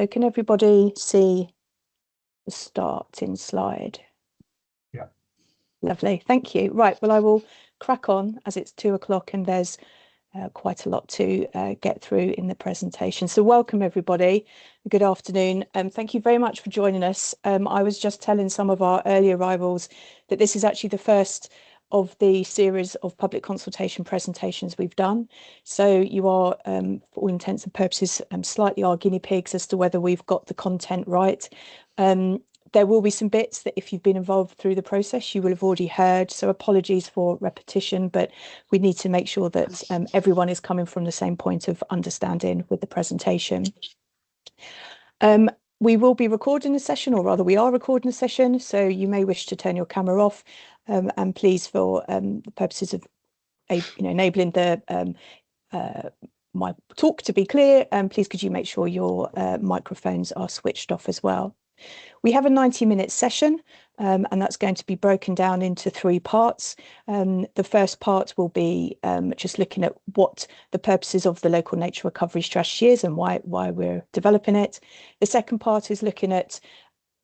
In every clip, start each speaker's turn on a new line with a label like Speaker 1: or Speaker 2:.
Speaker 1: So can everybody see the starting slide?
Speaker 2: Yeah.
Speaker 1: Lovely, thank you. Right, well, I will crack on as it's 2 o'clock and there's quite a lot to get through in the presentation. So welcome everybody, good afternoon. Thank you very much for joining us. I was just telling some of our early arrivals that this is actually the first of the series of public consultation presentations we've done. So you are, for all intents and purposes, slightly our guinea pigs as to whether we've got the content right. There will be some bits that if you've been involved through the process, you will have already heard. So apologies for repetition, but we need to make sure that everyone is coming from the same point of understanding with the presentation. We will be recording a session, or rather we are recording a session, so you may wish to turn your camera off, and please, for the purposes of enabling the my talk to be clear, please could you make sure your microphones are switched off as well. We have a 90-minute session, and that's going to be broken down into 3 parts. The first part will be just looking at what the purposes of the local nature recovery strategy is and why we're developing it. The second part is looking at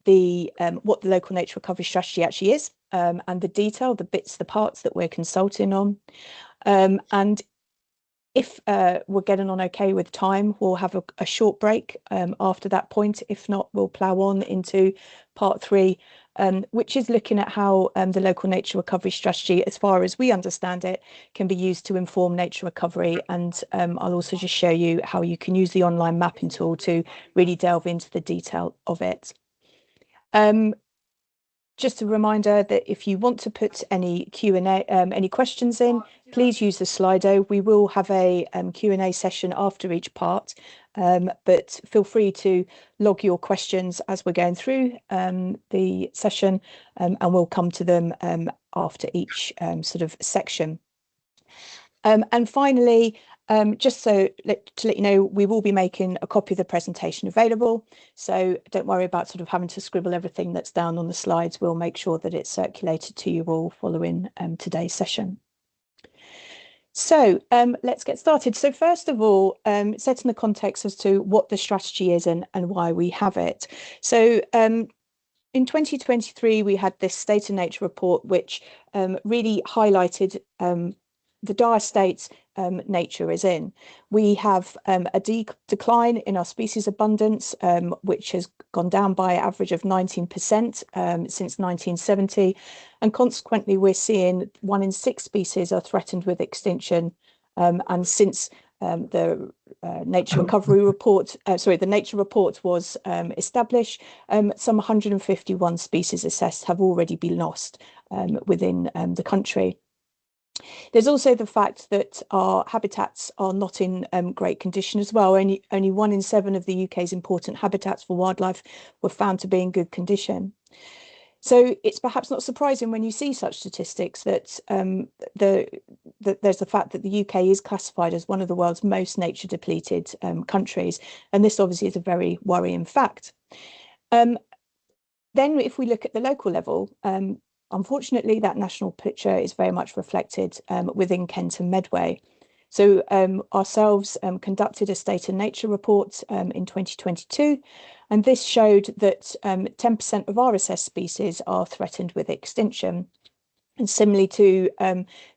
Speaker 1: the what the local nature recovery strategy actually is, and the detail, the bits, the parts that we're consulting on. And if we're getting on okay with time, we'll have a short break after that point. If not, we'll plough on into part 3, which is looking at how the local nature recovery strategy, as far as we understand it, can be used to inform nature recovery. And I'll also just show you how you can use the online mapping tool to really delve into the detail of it. Just a reminder that if you want to put any Q&A, any questions in, please use the Slido. We will have a Q&A session after each part, but feel free to log your questions as we're going through the session, and we'll come to them after each sort of section. And finally, just to let you know, we will be making a copy of the presentation available. So don't worry about sort of having to scribble everything that's down on the slides. We'll make sure that it's circulated to you all following today's session. So let's get started. So first of all, setting the context as to what the strategy is and why we have it. So in 2023, we had this State of Nature report, which really highlighted the dire states nature is in. We have a decline in our species abundance, which has gone down by an average of 19% since 1970. And consequently, we're seeing 1 in 6 species are threatened with extinction. And since the nature recovery report, the nature report was established, some 151 species assessed have already been lost within the country. There's also the fact that our habitats are not in great condition as well. Only 1 in 7 of the UK's important habitats for wildlife were found to be in good condition. So it's perhaps not surprising when you see such statistics that there's the fact that the UK is classified as one of the world's most nature depleted countries. And this obviously is a very worrying fact. Then if we look at the local level, unfortunately, that national picture is very much reflected within Kent and Medway. So ourselves conducted a State of Nature report in 2022, and this showed that 10% of our assessed species are threatened with extinction. And similarly to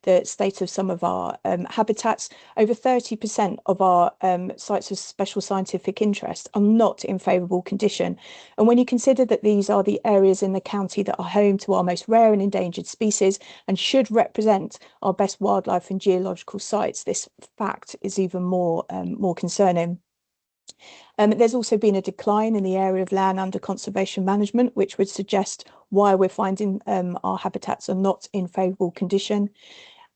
Speaker 1: the state of some of our habitats, over 30% of our sites of special scientific interest are not in favourable condition. And when you consider that these are the areas in the county that are home to our most rare and endangered species and should represent our best wildlife and geological sites, this fact is even more concerning. There's also been a decline in the area of land under conservation management, which would suggest why we're finding our habitats are not in favourable condition.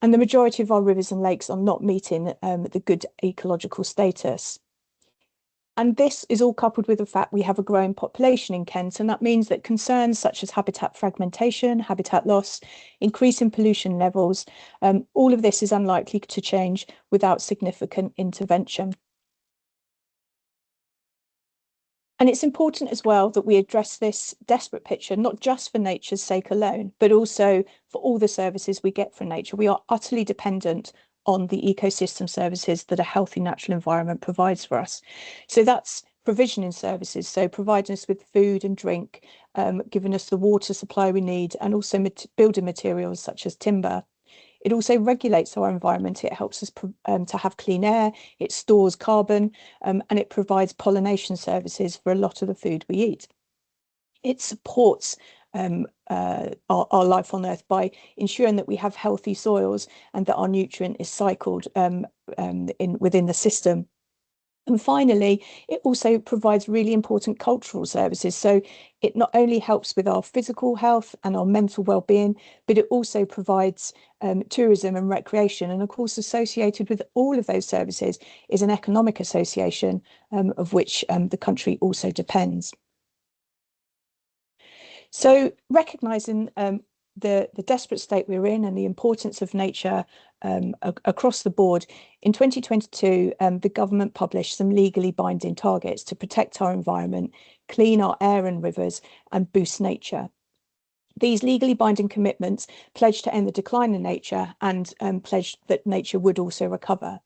Speaker 1: And the majority of our rivers and lakes are not meeting the good ecological status. And this is all coupled with the fact we have a growing population in Kent, and that means that concerns such as habitat fragmentation, habitat loss, increasing pollution levels, all of this is unlikely to change without significant intervention. And it's important as well that we address this desperate picture, not just for nature's sake alone, but also for all the services we get from nature. We are utterly dependent on the ecosystem services that a healthy natural environment provides for us. So that's provisioning services, so providing us with food and drink, giving us the water supply we need, and also building materials such as timber. It also regulates our environment. It helps us to have clean air, it stores carbon, and it provides pollination services for a lot of the food we eat. It supports our life on Earth by ensuring that we have healthy soils and that our nutrient is cycled within the system. And finally, it also provides really important cultural services. So it not only helps with our physical health and our mental well-being, but it also provides tourism and recreation. And of course, associated with all of those services is an economic association of which the country also depends. So recognising the desperate state we're in and the importance of nature across the board, in 2022, the government published some legally binding targets to protect our environment, clean our air and rivers, and boost nature. These legally binding commitments pledged to end the decline in nature and pledged that nature would also recover.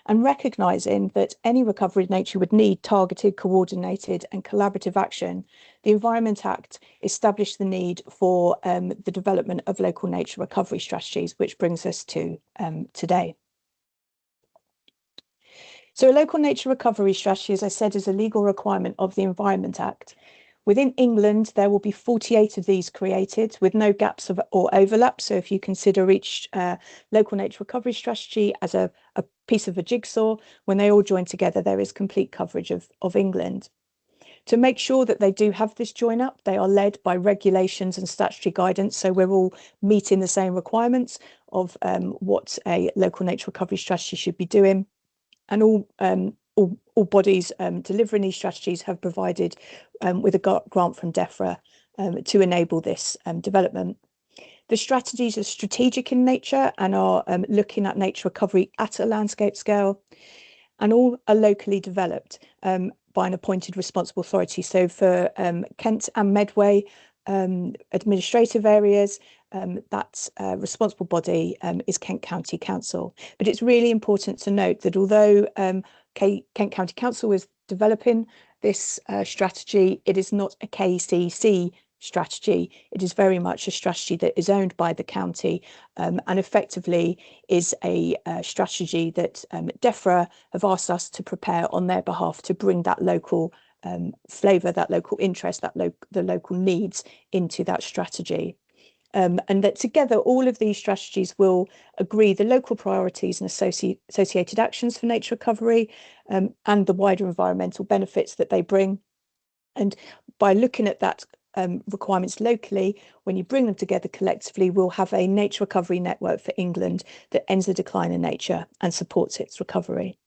Speaker 1: And recognising that any recovery of nature would need targeted, coordinated and collaborative action, the Environment Act established the need for the development of local nature recovery strategies, which brings us to today. So a local nature recovery strategy, as I said, is a legal requirement of the Environment Act. Within England, there will be 48 of these created with no gaps or overlap. So if you consider each local nature recovery strategy as a piece of a jigsaw, when they all join together, there is complete coverage of England. To make sure that they do have this join up, they are led by regulations and statutory guidance. So we're all meeting the same requirements of what a local nature recovery strategy should be doing. And all bodies delivering these strategies have provided with a grant from DEFRA to enable this development. The strategies are strategic in nature and are looking at nature recovery at a landscape scale, and all are locally developed by an appointed responsible authority. So for Kent and Medway administrative areas, that responsible body is Kent County Council. But it's really important to note that although Kent County Council is developing this strategy, it is not a KCC strategy. It is very much a strategy that is owned by the county and effectively is a strategy that DEFRA have asked us to prepare on their behalf to bring that local flavour, that local interest, the local needs into that strategy. And that together, all of these strategies will agree the local priorities and associated actions for nature recovery and the wider environmental benefits that they bring. And by looking at that requirements locally, when you bring them together collectively, we'll have a nature recovery network for England that ends the decline in nature and supports its recovery.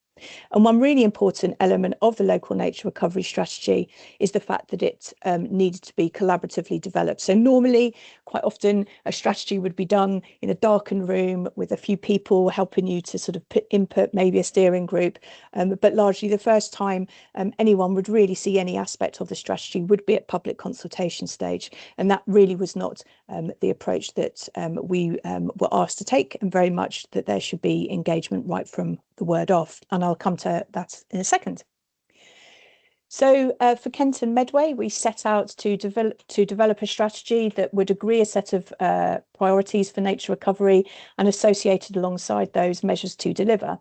Speaker 1: And one really important element of the local nature recovery strategy is the fact that it needed to be collaboratively developed. So normally, quite often, a strategy would be done in a darkened room with a few people helping you to sort of put input, maybe a steering group. But largely the first time anyone would really see any aspect of the strategy would be at public consultation stage. And that really was not the approach that we were asked to take, and very much that there should be engagement right from the word off. And I'll come to that in a second. So for Kent and Medway, we set out to develop a strategy that would agree a set of priorities for nature recovery and associated alongside those measures to deliver.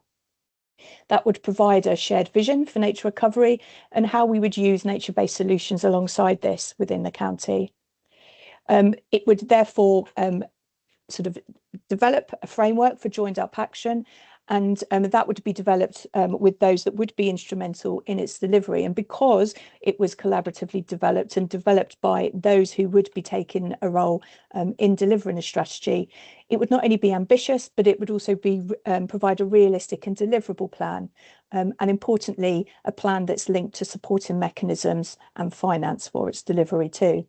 Speaker 1: That would provide a shared vision for nature recovery and how we would use nature-based solutions alongside this within the county. It would therefore sort of develop a framework for joined up action, and that would be developed with those that would be instrumental in its delivery. And because it was collaboratively developed and developed by those who would be taking a role in delivering a strategy, it would not only be ambitious, but it would also be provide a realistic and deliverable plan. And importantly, a plan that's linked to supporting mechanisms and finance for its delivery too.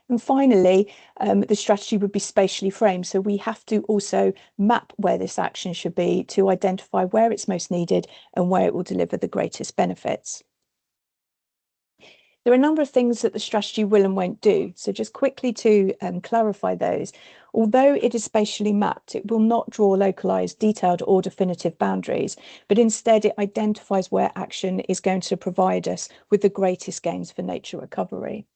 Speaker 1: And finally, the strategy would be spatially framed. So we have to also map where this action should be to identify where it's most needed and where it will deliver the greatest benefits. There are a number of things that the strategy will and won't do. So just quickly to clarify those, although it is spatially mapped, it will not draw localised, detailed or definitive boundaries, but instead it identifies where action is going to provide us with the greatest gains for nature recovery.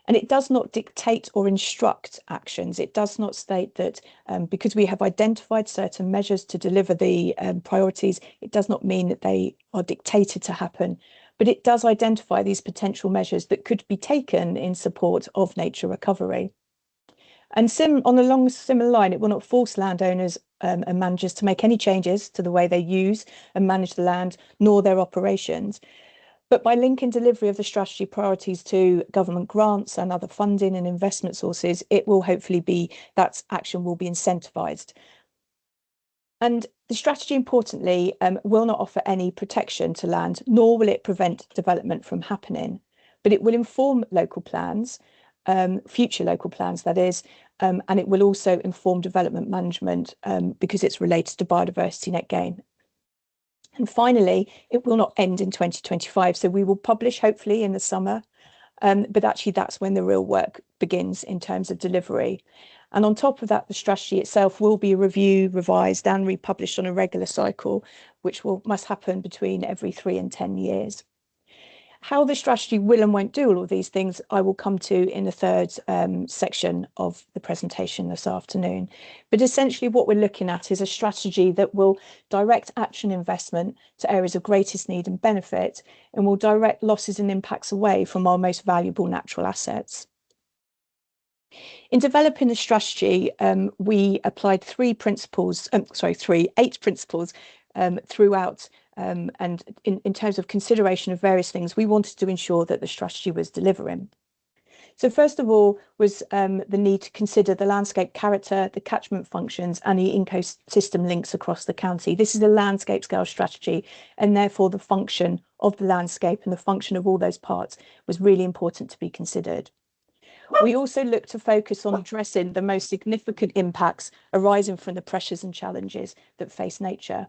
Speaker 1: And it does not dictate or instruct actions. It does not state that because we have identified certain measures to deliver the priorities, it does not mean that they are dictated to happen. But it does identify these potential measures that could be taken in support of nature recovery. And on a long similar line, it will not force landowners and managers to make any changes to the way they use and manage the land, nor their operations. But by linking delivery of the strategy priorities to government grants and other funding and investment sources, it will hopefully be that action will be incentivised. And the strategy, importantly, will not offer any protection to land, nor will it prevent development from happening. But it will inform local plans, future local plans, that is, and it will also inform development management because it's related to biodiversity net gain. And finally, it will not end in 2025. So we will publish hopefully in the summer, but actually that's when the real work begins in terms of delivery. And on top of that, the strategy itself will be reviewed, revised and republished on a regular cycle, which must happen between every 3 and 10 years. How the strategy will and won't do all of these things, I will come to in the third section of the presentation this afternoon. But essentially what we're looking at is a strategy that will direct action investment to areas of greatest need and benefit, and will direct losses and impacts away from our most valuable natural assets. In developing the strategy, we applied eight principles throughout. And in terms of consideration of various things, we wanted to ensure that the strategy was delivering. So first of all was the need to consider the landscape character, the catchment functions and the ecosystem links across the county. This is a landscape scale strategy, and therefore the function of the landscape and the function of all those parts was really important to be considered. We also looked to focus on addressing the most significant impacts arising from the pressures and challenges that face nature,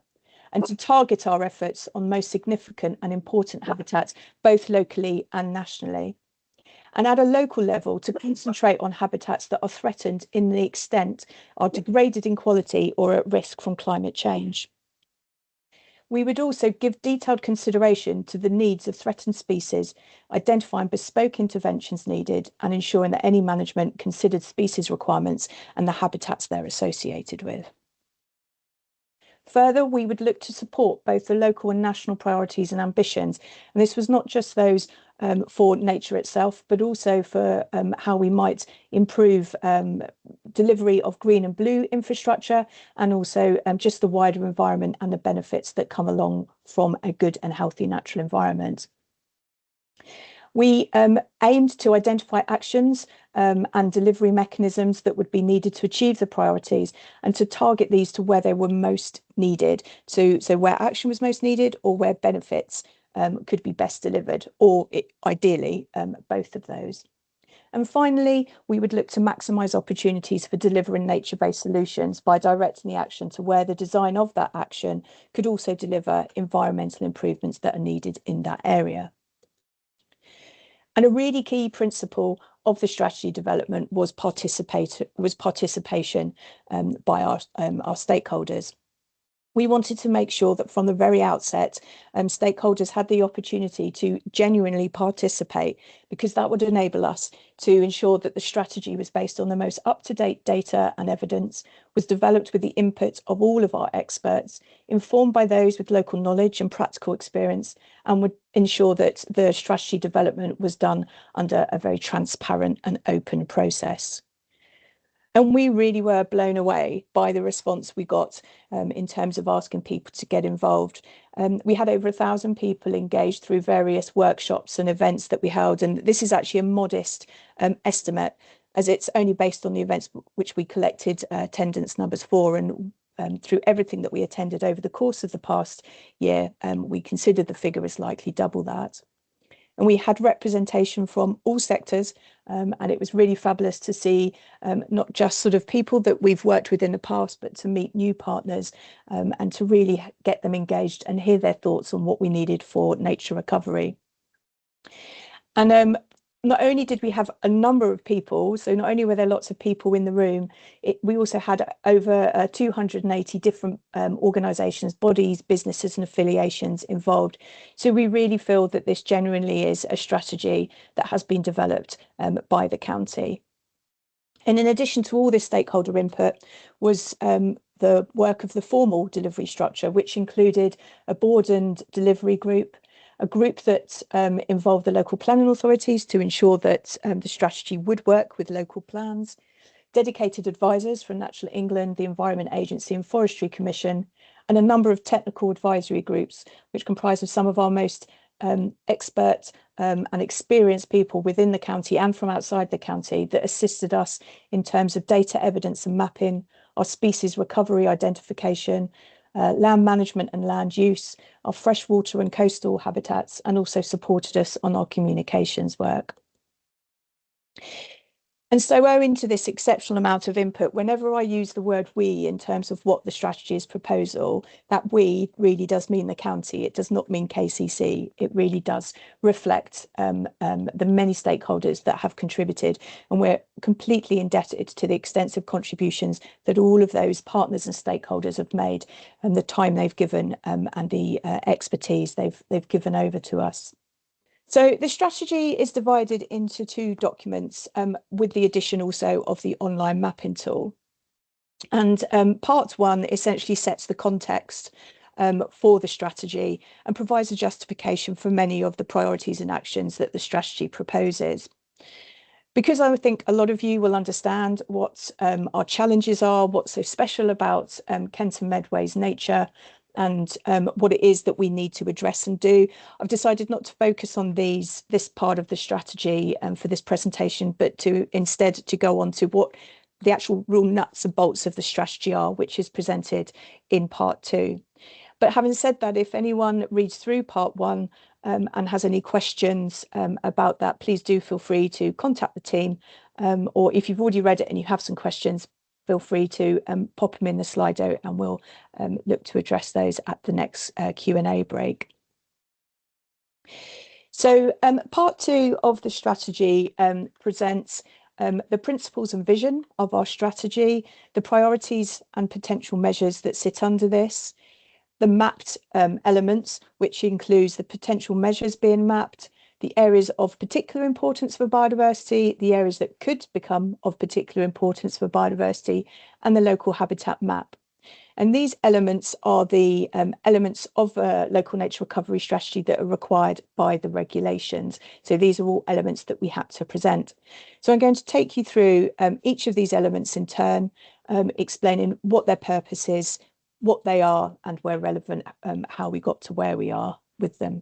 Speaker 1: and to target our efforts on most significant and important habitats, both locally and nationally. And at a local level, to concentrate on habitats that are threatened in the extent are degraded in quality or at risk from climate change. We would also give detailed consideration to the needs of threatened species, identifying bespoke interventions needed and ensuring that any management considered species requirements and the habitats they're associated with. Further, we would look to support both the local and national priorities and ambitions. And this was not just those for nature itself, but also for how we might improve delivery of green and blue infrastructure, and also just the wider environment and the benefits that come along from a good and healthy natural environment. We aimed to identify actions and delivery mechanisms that would be needed to achieve the priorities, and to target these to where they were most needed. So where action was most needed, or where benefits could be best delivered, or ideally both of those. And finally, we would look to maximise opportunities for delivering nature-based solutions by directing the action to where the design of that action could also deliver environmental improvements that are needed in that area. And a really key principle of the strategy development was participation by our stakeholders. We wanted to make sure that from the very outset, stakeholders had the opportunity to genuinely participate, because that would enable us to ensure that the strategy was based on the most up-to-date data and evidence, was developed with the input of all of our experts, informed by those with local knowledge and practical experience, and would ensure that the strategy development was done under a very transparent and open process. And we really were blown away by the response we got in terms of asking people to get involved. We had over 1,000 people engaged through various workshops and events that we held. And this is actually a modest estimate, as it's only based on the events which we collected attendance numbers for. And through everything that we attended over the course of the past year, we considered the figure as likely double that. And we had representation from all sectors, and it was really fabulous to see not just sort of people that we've worked with in the past, but to meet new partners and to really get them engaged and hear their thoughts on what we needed for nature recovery. And not only did we have a number of people, so not only were there lots of people in the room, we also had over 280 different organisations, bodies, businesses and affiliations involved. So we really feel that this genuinely is a strategy that has been developed by the county. And in addition to all this stakeholder input was the work of the formal delivery structure, which included a board and delivery group, a group that involved the local planning authorities to ensure that the strategy would work with local plans, dedicated advisors from Natural England, the Environment Agency and Forestry Commission, and a number of technical advisory groups, which comprise of some of our most expert and experienced people within the county and from outside the county that assisted us in terms of data evidence and mapping, our species recovery identification, land management and land use, our freshwater and coastal habitats, and also supported us on our communications work. And so owing to this exceptional amount of input, whenever I use the word we in terms of what the strategy is proposal, that we really does mean the county. It does not mean KCC. It really does reflect the many stakeholders that have contributed. And we're completely indebted to the extensive contributions that all of those partners and stakeholders have made and the time they've given and the expertise they've given over to us. So the strategy is divided into two documents with the addition also of the online mapping tool. And part one essentially sets the context for the strategy and provides a justification for many of the priorities and actions that the strategy proposes. Because I think a lot of you will understand what our challenges are, what's so special about Kent and Medway's nature, and what it is that we need to address and do. I've decided not to focus on this part of the strategy for this presentation, but to instead to go on to what the actual real nuts and bolts of the strategy are, which is presented in part two. But having said that, if anyone reads through part one and has any questions about that, please do feel free to contact the team. Or if you've already read it and you have some questions, feel free to pop them in the Slido and we'll look to address those at the next Q&A break. So part two of the strategy presents the principles and vision of our strategy, the priorities and potential measures that sit under this, the mapped elements, which includes the potential measures being mapped, the areas of particular importance for biodiversity, the areas that could become of particular importance for biodiversity, and the local habitat map. And these elements are the elements of a local nature recovery strategy that are required by the regulations. So these are all elements that we had to present. So I'm going to take you through each of these elements in turn, explaining what their purpose is, what they are, and where relevant, how we got to where we are with them.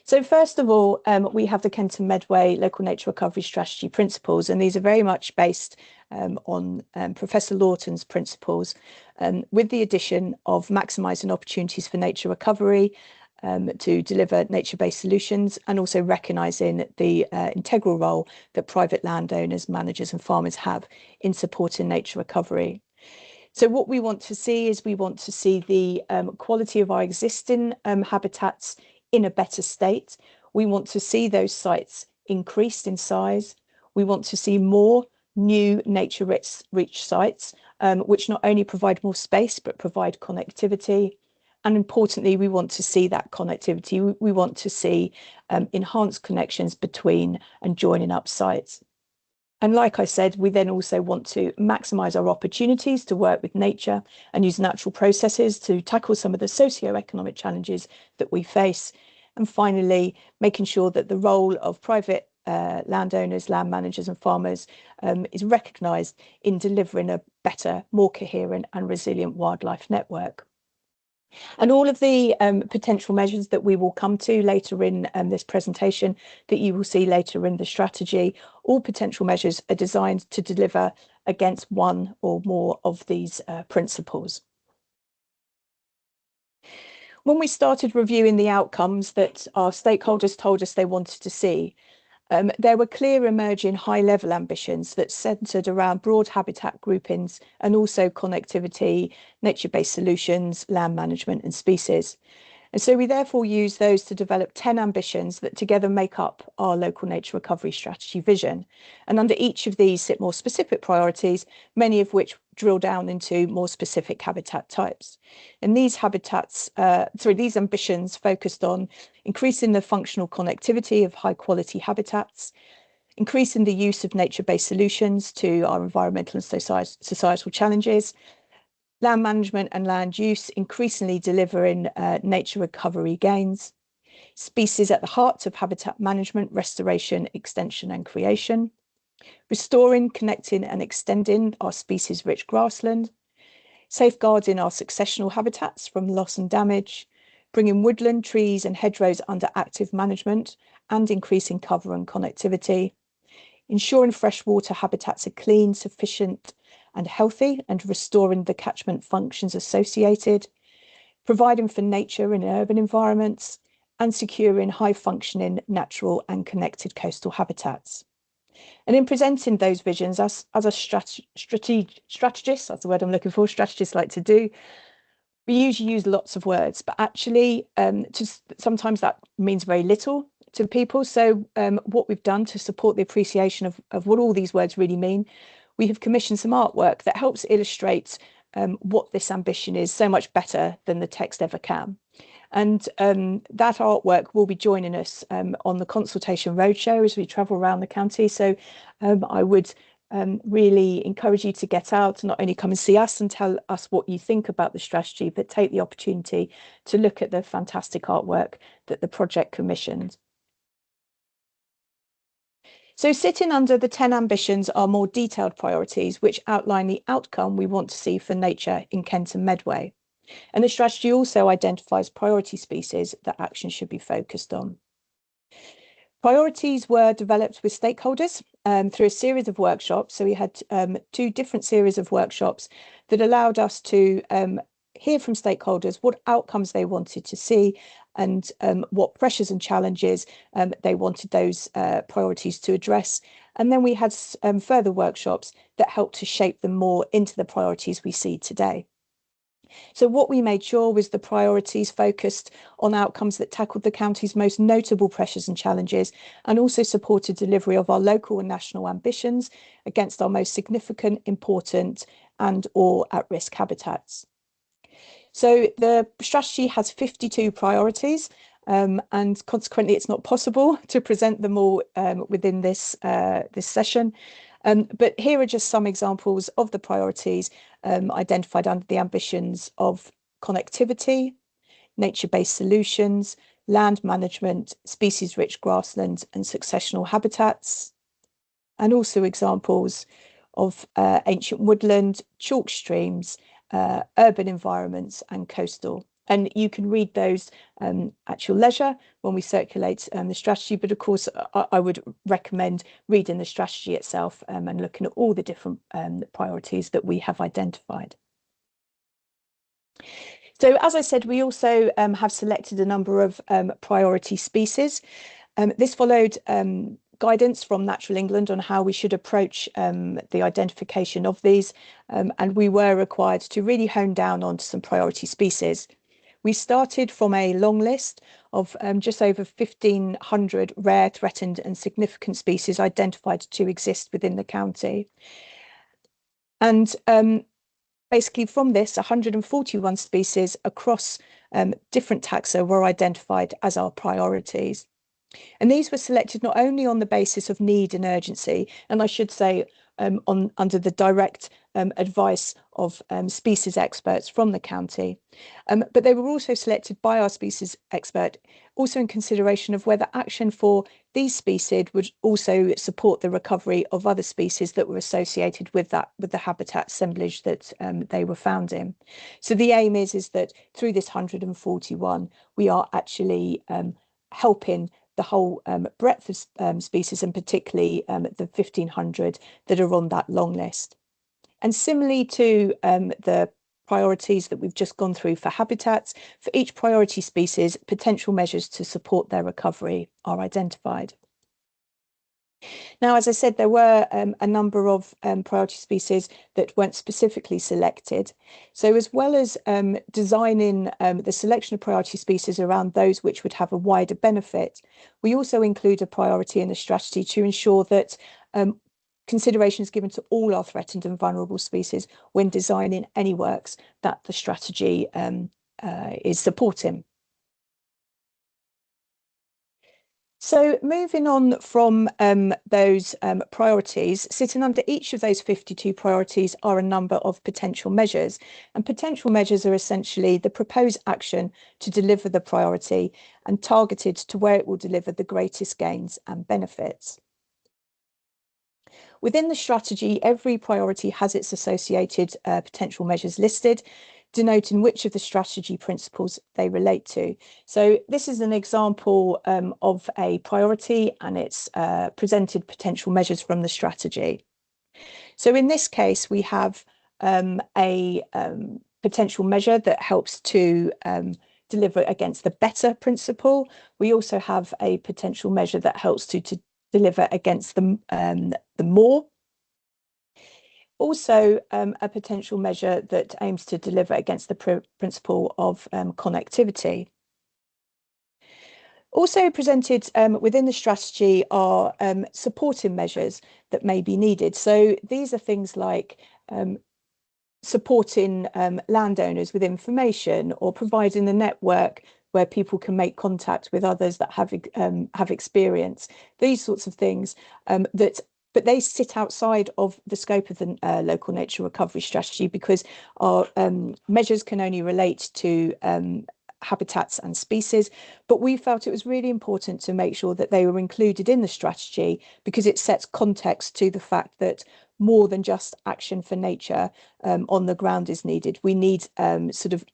Speaker 1: So first of all, we have the Kent and Medway Local Nature Recovery Strategy principles, and these are very much based on Professor Lawton's principles, with the addition of maximising opportunities for nature recovery, to deliver nature-based solutions, and also recognising the integral role that private landowners, managers and farmers have in supporting nature recovery. So what we want to see is we want to see the quality of our existing habitats in a better state. We want to see those sites increased in size. We want to see more new nature-rich sites, which not only provide more space, but provide connectivity. And importantly, we want to see that connectivity. We want to see enhanced connections between and joining up sites. And like I said, we then also want to maximise our opportunities to work with nature and use natural processes to tackle some of the socio-economic challenges that we face. And finally, making sure that the role of private landowners, land managers and farmers is recognised in delivering a better, more coherent and resilient wildlife network. And all of the potential measures that we will come to later in this presentation, that you will see later in the strategy, all potential measures are designed to deliver against one or more of these principles. When we started reviewing the outcomes that our stakeholders told us they wanted to see, there were clear emerging high-level ambitions that centred around broad habitat groupings and also connectivity, nature-based solutions, land management and species. And so we therefore use those to develop 10 ambitions that together make up our local nature recovery strategy vision. And under each of these sit more specific priorities, many of which drill down into more specific habitat types. And these these ambitions focused on increasing the functional connectivity of high quality habitats, increasing the use of nature-based solutions to our environmental and societal challenges, land management and land use increasingly delivering nature recovery gains, species at the heart of habitat management, restoration, extension and creation, restoring, connecting and extending our species-rich grassland, safeguarding our successional habitats from loss and damage, bringing woodland, trees and hedgerows under active management and increasing cover and connectivity, ensuring freshwater habitats are clean, sufficient and healthy and restoring the catchment functions associated, providing for nature in urban environments and securing high functioning natural and connected coastal habitats. And in presenting those visions as a strategist, that's the word I'm looking for, strategists like to do, we usually use lots of words, but actually sometimes that means very little to people. So what we've done to support the appreciation of what all these words really mean, we have commissioned some artwork that helps illustrate what this ambition is so much better than the text ever can. And that artwork will be joining us on the consultation roadshow as we travel around the county. So I would really encourage you to get out, not only come and see us and tell us what you think about the strategy, but take the opportunity to look at the fantastic artwork that the project commissioned. So sitting under the 10 ambitions are more detailed priorities, which outline the outcome we want to see for nature in Kent and Medway. And the strategy also identifies priority species that action should be focused on. Priorities were developed with stakeholders through a series of workshops. So we had 2 different series of workshops that allowed us to hear from stakeholders what outcomes they wanted to see and what pressures and challenges they wanted those priorities to address. And then we had further workshops that helped to shape them more into the priorities we see today. So what we made sure was the priorities focused on outcomes that tackled the county's most notable pressures and challenges, and also supported delivery of our local and national ambitions against our most significant, important and/or at-risk habitats. So the strategy has 52 priorities, and consequently it's not possible to present them all within this session. But here are just some examples of the priorities identified under the ambitions of connectivity, nature-based solutions, land management, species-rich grasslands and successional habitats, and also examples of ancient woodland, chalk streams, urban environments and coastal. And you can read those at your leisure when we circulate the strategy. But of course, I would recommend reading the strategy itself and looking at all the different priorities that we have identified. So as I said, we also have selected a number of priority species. This followed guidance from Natural England on how we should approach the identification of these, and we were required to really hone down on some priority species. We started from a long list of just over 1,500 rare, threatened and significant species identified to exist within the county. And basically from this, 141 species across different taxa were identified as our priorities. And these were selected not only on the basis of need and urgency, and I should say under the direct advice of species experts from the county, but they were also selected by our species expert, also in consideration of whether action for these species would also support the recovery of other species that were associated with the habitat assemblage that they were found in. So the aim is that through this 141, we are actually helping the whole breadth of species, and particularly the 1,500 that are on that long list. And similarly to the priorities that we've just gone through for habitats, for each priority species, potential measures to support their recovery are identified. Now, as I said, there were a number of priority species that weren't specifically selected. So as well as designing the selection of priority species around those which would have a wider benefit, we also include a priority in the strategy to ensure that consideration is given to all our threatened and vulnerable species when designing any works that the strategy is supporting. So moving on from those priorities, sitting under each of those 52 priorities are a number of potential measures. And potential measures are essentially the proposed action to deliver the priority and targeted to where it will deliver the greatest gains and benefits. Within the strategy, every priority has its associated potential measures listed, denoting which of the strategy principles they relate to. So this is an example of a priority, and it's presented potential measures from the strategy. So in this case, we have a potential measure that helps to deliver against the better principle. We also have a potential measure that helps to deliver against the more. Also, a potential measure that aims to deliver against the principle of connectivity. Also presented within the strategy are supporting measures that may be needed. So these are things like supporting landowners with information, or providing a network where people can make contact with others that have experience. These sorts of things but they sit outside of the scope of the local nature recovery strategy, because our measures can only relate to habitats and species. But we felt it was really important to make sure that they were included in the strategy, because it sets context to the fact that more than just action for nature on the ground is needed. We need sort of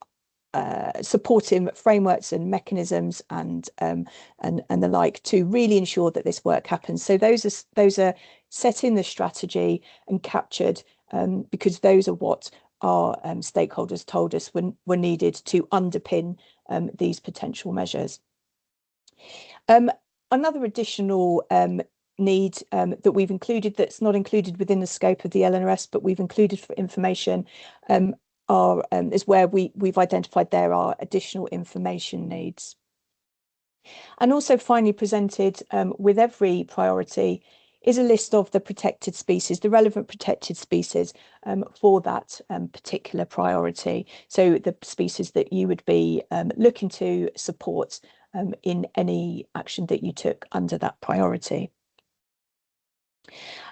Speaker 1: supporting frameworks and mechanisms and the like to really ensure that this work happens. So those are set in the strategy and captured because those are what our stakeholders told us were needed to underpin these potential measures. Another additional need that we've included, that's not included within the scope of the LNRS, but we've included for information, is where we've identified there are additional information needs. And also finally presented with every priority is a list of the protected species, the relevant protected species for that particular priority. So the species that you would be looking to support in any action that you took under that priority.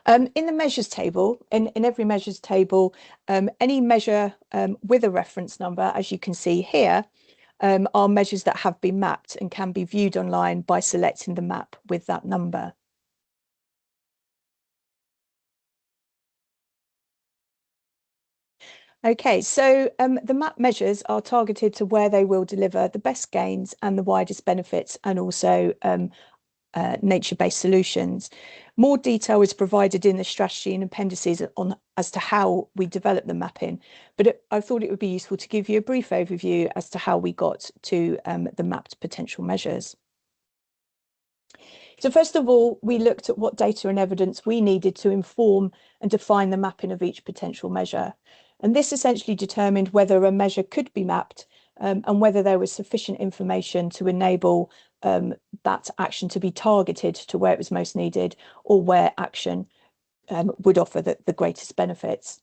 Speaker 1: In the measures table, in every measures table, any measure with a reference number, as you can see here, are measures that have been mapped and can be viewed online by selecting the map with that number. Okay, so the map measures are targeted to where they will deliver the best gains and the widest benefits, and also nature-based solutions. More detail is provided in the strategy and appendices as to how we develop the mapping, but I thought it would be useful to give you a brief overview as to how we got to the mapped potential measures. So first of all, we looked at what data and evidence we needed to inform and define the mapping of each potential measure. And this essentially determined whether a measure could be mapped and whether there was sufficient information to enable that action to be targeted to where it was most needed, or where action would offer the greatest benefits.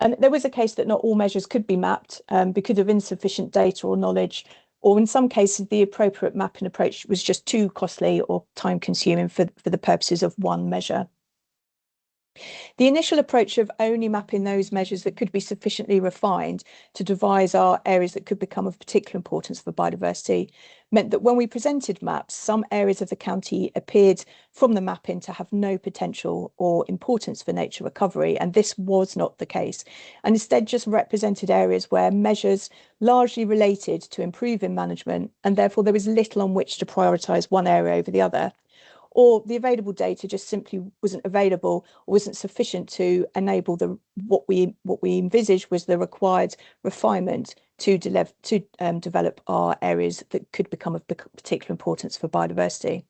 Speaker 1: And there was a case that not all measures could be mapped because of insufficient data or knowledge, or in some cases, the appropriate mapping approach was just too costly or time consuming for the purposes of one measure. The initial approach of only mapping those measures that could be sufficiently refined to devise our areas that could become of particular importance for biodiversity meant that when we presented maps, some areas of the county appeared from the mapping to have no potential or importance for nature recovery, and this was not the case, and instead just represented areas where measures largely related to improving management, and therefore there was little on which to prioritise one area over the other, or the available data just simply wasn't available or wasn't sufficient to enable what we envisaged was the required refinement to develop our areas that could become of particular importance for biodiversity.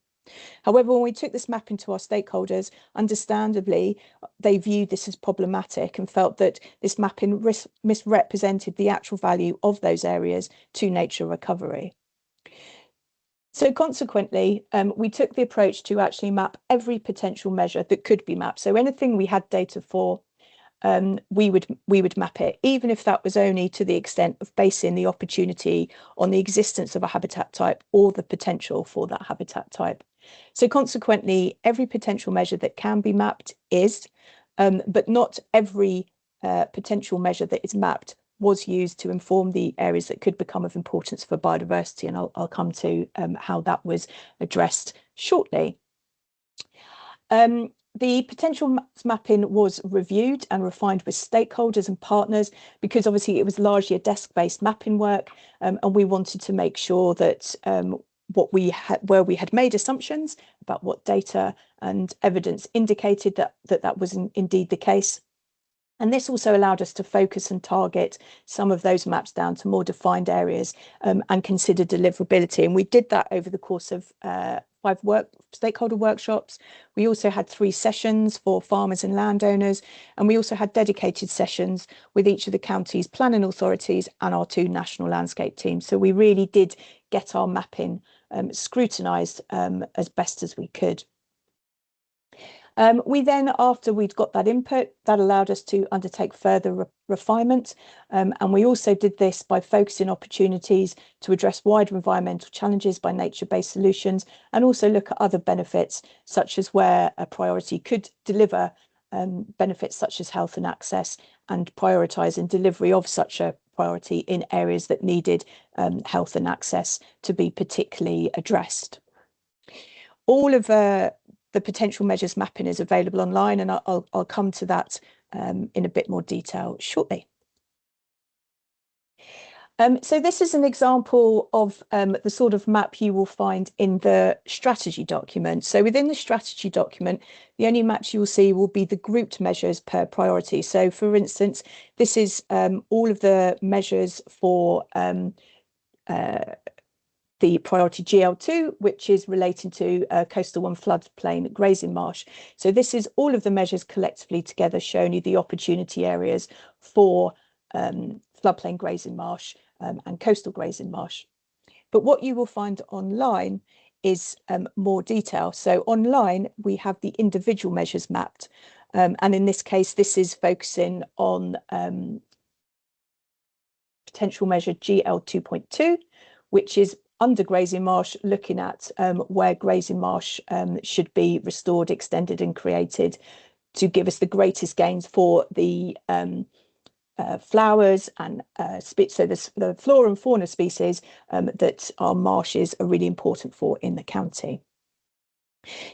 Speaker 1: However, when we took this mapping to our stakeholders, understandably, they viewed this as problematic and felt that this mapping misrepresented the actual value of those areas to nature recovery. So consequently, we took the approach to actually map every potential measure that could be mapped. So anything we had data for, we would map it, even if that was only to the extent of basing the opportunity on the existence of a habitat type or the potential for that habitat type. So consequently, every potential measure that can be mapped is, but not every potential measure that is mapped was used to inform the areas that could become of importance for biodiversity. And I'll come to how that was addressed shortly. The potential mapping was reviewed and refined with stakeholders and partners, because obviously it was largely a desk-based mapping work, and we wanted to make sure that where we had made assumptions about what data and evidence indicated that was indeed the case. And this also allowed us to focus and target some of those maps down to more defined areas, and consider deliverability. And we did that over the course of 5 stakeholder workshops. We also had 3 sessions for farmers and landowners, and we also had dedicated sessions with each of the county's planning authorities and our 2 national landscape teams. So we really did get our mapping scrutinised as best as we could. We then, after we'd got that input, that allowed us to undertake further refinement. And we also did this by focusing opportunities to address wider environmental challenges by nature-based solutions, and also look at other benefits, such as where a priority could deliver benefits such as health and access, and prioritising delivery of such a priority in areas that needed health and access to be particularly addressed. All of the potential measures mapping is available online, and I'll come to that in a bit more detail shortly. So this is an example of the sort of map you will find in the strategy document. So within the strategy document, the only maps you will see will be the grouped measures per priority. So for instance, this is all of the measures for the priority GL2, which is relating to coastal 1 floodplain grazing marsh. So this is all of the measures collectively together showing you the opportunity areas for floodplain grazing marsh and coastal grazing marsh. But what you will find online is more detail. So online, we have the individual measures mapped. And in this case, this is focusing on potential measure GL 2.2, which is under grazing marsh, looking at where grazing marsh should be restored, extended and created to give us the greatest gains for the flowers and so the flora and fauna species that our marshes are really important for in the county.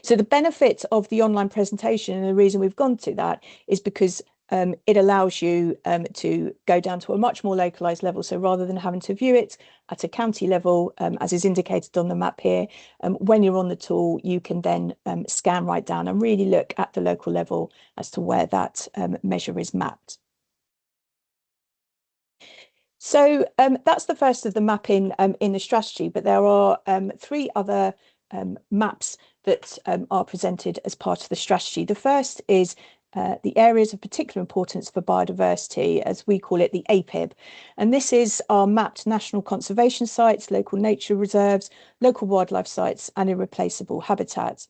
Speaker 1: So the benefit of the online presentation, and the reason we've gone to that, is because it allows you to go down to a much more localized level. So rather than having to view it at a county level, as is indicated on the map here, when you're on the tool, you can then scan right down and really look at the local level as to where that measure is mapped. So that's the first of the mapping in the strategy, but there are 3 other maps that are presented as part of the strategy. The first is the areas of particular importance for biodiversity, as we call it, the APIB. And this is our mapped national conservation sites, local nature reserves, local wildlife sites, and irreplaceable habitats.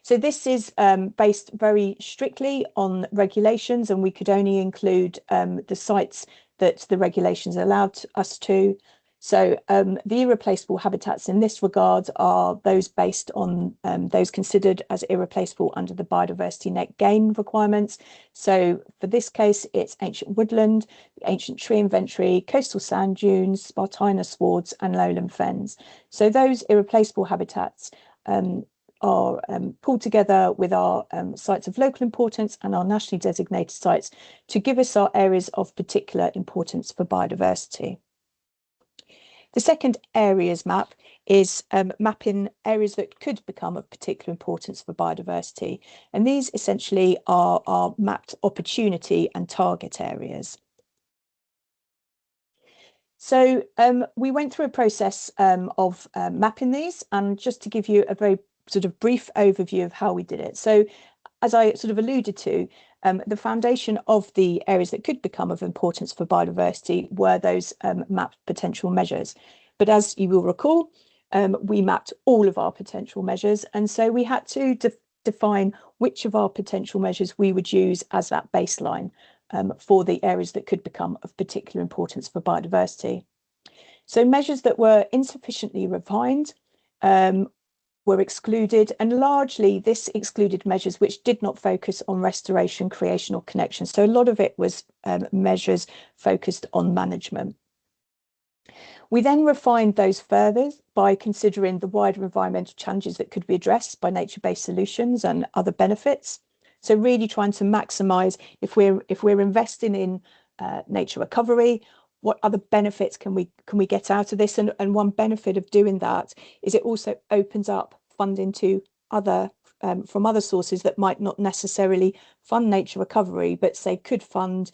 Speaker 1: So this is based very strictly on regulations, and we could only include the sites that the regulations allowed us to. So the irreplaceable habitats in this regard are those based on those considered as irreplaceable under the biodiversity net gain requirements. So for this case, it's ancient woodland, ancient tree inventory, coastal sand dunes, Spartina swards, and lowland fens. So those irreplaceable habitats are pulled together with our sites of local importance and our nationally designated sites to give us our areas of particular importance for biodiversity. The second areas map is mapping areas that could become of particular importance for biodiversity. And these essentially are our mapped opportunity and target areas. So we went through a process of mapping these, and just to give you a very sort of brief overview of how we did it. So as I sort of alluded to, the foundation of the areas that could become of importance for biodiversity were those mapped potential measures. But as you will recall, we mapped all of our potential measures, and so we had to define which of our potential measures we would use as that baseline for the areas that could become of particular importance for biodiversity. So measures that were insufficiently refined were excluded, and largely this excluded measures which did not focus on restoration, creation or connection. So a lot of it was measures focused on management. We then refined those further by considering the wider environmental challenges that could be addressed by nature-based solutions and other benefits. So really trying to maximise, if we're investing in nature recovery, what other benefits can we get out of this? And one benefit of doing that is it also opens up funding to other from other sources that might not necessarily fund nature recovery, but say could fund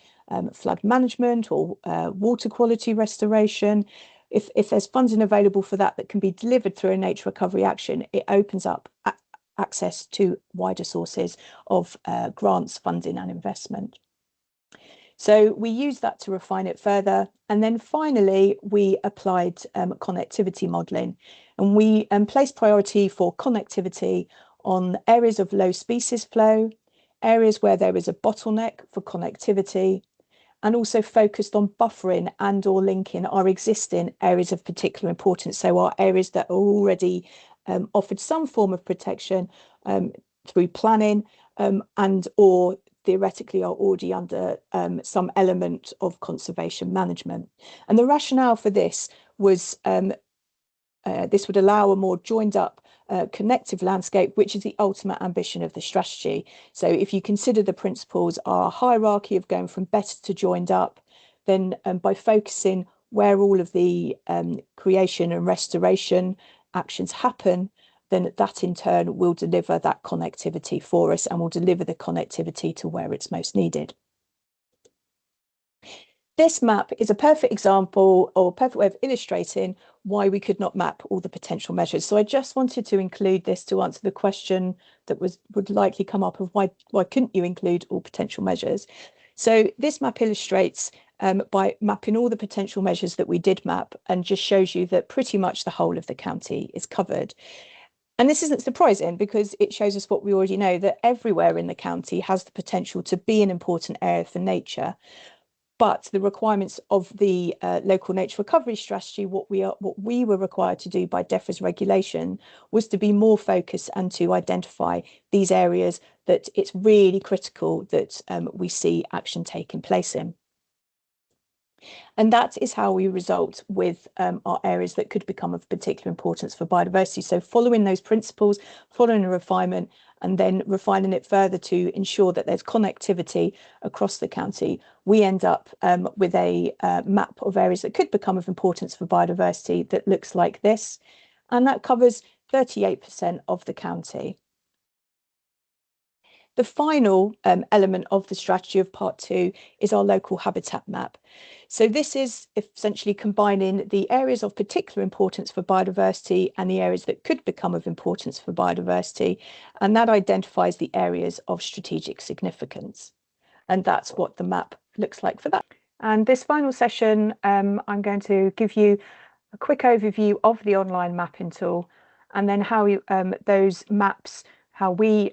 Speaker 1: flood management or water quality restoration. If there's funding available for that can be delivered through a nature recovery action, it opens up access to wider sources of grants, funding and investment. So we used that to refine it further. And then finally, we applied connectivity modelling, and we placed priority for connectivity on areas of low species flow, areas where there is a bottleneck for connectivity, and also focused on buffering and or linking our existing areas of particular importance. So our areas that are already offered some form of protection through planning and or theoretically are already under some element of conservation management. And the rationale for this was this would allow a more joined up connective landscape, which is the ultimate ambition of the strategy. So if you consider the principles are a hierarchy of going from better to joined up, then by focusing where all of the creation and restoration actions happen, then that in turn will deliver that connectivity for us and will deliver the connectivity to where it's most needed. This map is a perfect example or perfect way of illustrating why we could not map all the potential measures. So I just wanted to include this to answer the question that would likely come up of why couldn't you include all potential measures? So this map illustrates by mapping all the potential measures that we did map, and just shows you that pretty much the whole of the county is covered. And this isn't surprising because it shows us what we already know, that everywhere in the county has the potential to be an important area for nature. But the requirements of the local nature recovery strategy, what we were required to do by DEFRA's regulation was to be more focused and to identify these areas that it's really critical that we see action taking place in. And that is how we result with our areas that could become of particular importance for biodiversity. So following those principles, following a refinement, and then refining it further to ensure that there's connectivity across the county, we end up with a map of areas that could become of importance for biodiversity that looks like this. And that covers 38% of the county. The final element of the strategy of part 2 is our local habitat map. So this is essentially combining the areas of particular importance for biodiversity and the areas that could become of importance for biodiversity. And that identifies the areas of strategic significance. And that's what the map looks like for that. And this final session, I'm going to give you a quick overview of the online mapping tool, and then how those maps, how we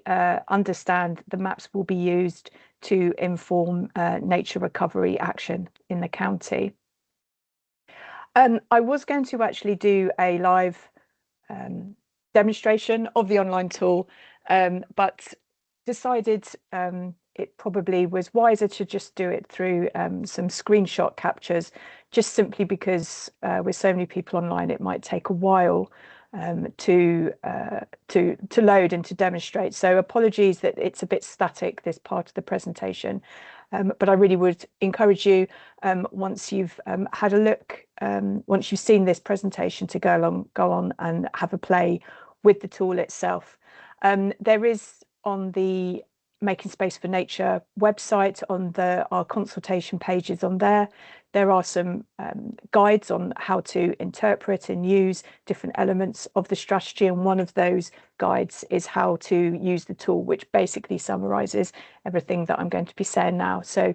Speaker 1: understand the maps will be used to inform nature recovery action in the county. I was going to actually do a live demonstration of the online tool, but decided it probably was wiser to just do it through some screenshot captures, just simply because with so many people online, it might take a while to load and to demonstrate. So apologies that it's a bit static, this part of the presentation, but I really would encourage you, once you've had a look, once you've seen this presentation, to go on and have a play with the tool itself. There is on the Making Space for Nature website, on our consultation pages on there. There are some guides on how to interpret and use different elements of the strategy, and one of those guides is how to use the tool, which basically summarises everything that I'm going to be saying now. So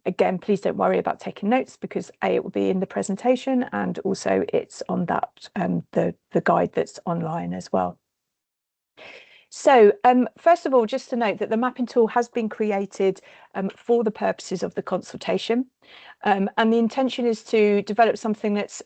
Speaker 1: again, please don't worry about taking notes, because it will be in the presentation, and also it's on that the guide that's online as well. So first of all, just to note that the mapping tool has been created for the purposes of the consultation, and the intention is to develop something that's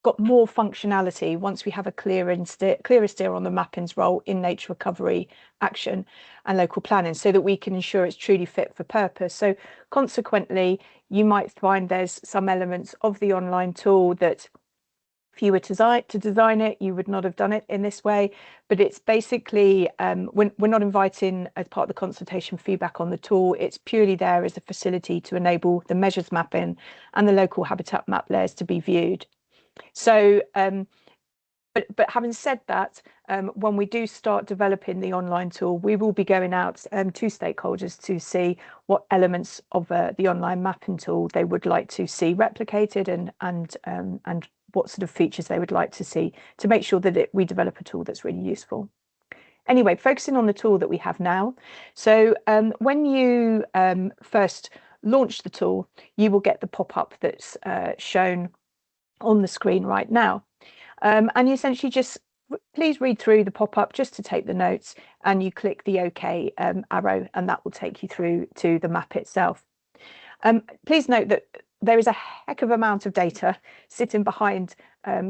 Speaker 1: got more functionality once we have a clearer steer on the mapping's role in nature recovery, action and local planning, so that we can ensure it's truly fit for purpose. So consequently, you might find there's some elements of the online tool that, if you were to design it, you would not have done it in this way. But it's basically, we're not inviting, as part of the consultation, feedback on the tool. It's purely there as a facility to enable the measures mapping and the local habitat map layers to be viewed. So, but having said that, when we do start developing the online tool, we will be going out to stakeholders to see what elements of the online mapping tool they would like to see replicated, and what sort of features they would like to see, to make sure that we develop a tool that's really useful. Anyway, focusing on the tool that we have now. So when you first launch the tool, you will get the pop-up that's shown on the screen right now. And you essentially just please read through the pop-up just to take the notes, and you click the OK arrow, and that will take you through to the map itself. Please note that there is a heck of amount of data sitting behind